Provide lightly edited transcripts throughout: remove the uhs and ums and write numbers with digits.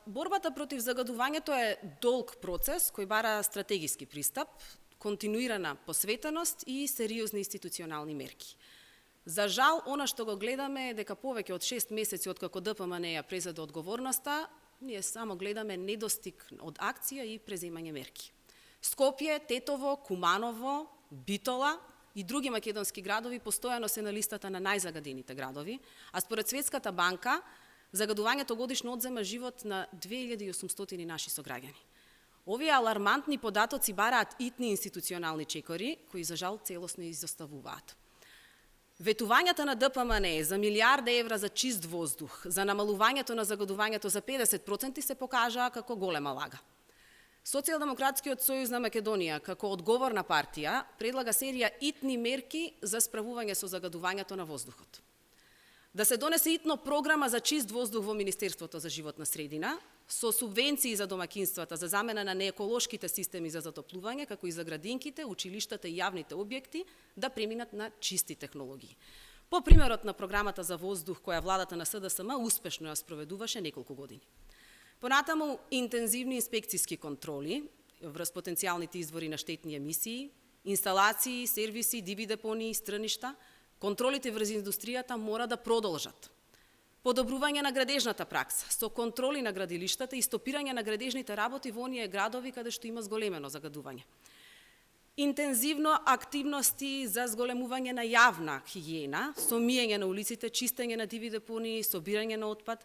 Борбата против загадувањето е долг процес кој бара стратегиски пристап, континуирана посветеност и сериозни институционални мерки. За жал, она што го гледаме е дека повеќе од 6 месеци откако ДПМН ја презеде одговорноста, ние само гледаме недостиг од акција и преземање мерки. Скопје, Тетово, Куманово, Битола и други македонски градови постојано се на листата на најзагадените градови, а според Светската банка загадувањето годишно одзема живот на 2800 наши сограѓани. Овие алармантни податоци бараат итни институционални чекори, кои за жал целосно изоставуваат. Ветувањата на ДПМН за милиарди евра за чист воздух, за намалувањето на загадувањето за 50% се покажаа како голема лага. Социјалдемократскиот сојуз на Македонија, како одговорна партија, предлага серија итни мерки за справување со загадувањето на воздухот. Да се донесе итно програма за чист воздух во Министерството за животна средина, со субвенции за домакинствата за замена на нееколошките системи за затоплување, како и за градинките, училиштата и јавните објекти, да преминат на чисти технологии. По примерот на програмата за воздух, која владата на СДСМ успешно ја спроведуваше неколку години. Понатаму, интензивни инспекцијски контроли врз потенцијалните извори на штетни емисии, инсталации, сервиси, диви депонии, стрништа, контролите врз индустријата мора да продолжат. Подобрување на градежната пракса, со контроли на градилиштата и стопирање на градежните работи во оние градови каде што има зголемено загадување. Интензивно активности за зголемување на јавна хигиена, со миење на улиците, чистење на диви депонии, собирање на отпад,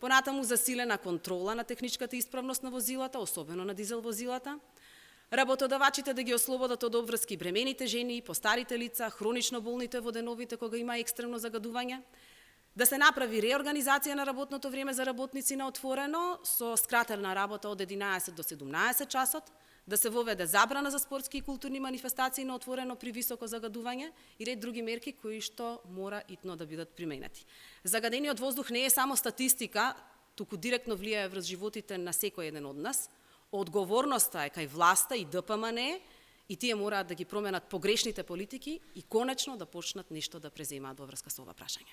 понатаму засилена контрола на техничката исправност на возилата, особено на дизел возилата, работодавачите да ги ослободат од обврски бремените жени, постарите лица, хронично болните во деновите кога има екстремно загадување, да се направи реорганизација на работното време за работници на отворено со скратена работа од 11 до 17 часот, да се воведе забрана за спортски и културни манифестации на отворено при високо загадување и ред други мерки кои што мора итно да бидат применети. Загадениот воздух не е само статистика, туку директно влијае врз животите на секој еден од нас. Одговорноста е кај власта и ДПМН и тие мораат да ги променат погрешните политики и конечно да почнат нешто да преземаат во врска со ова прашање.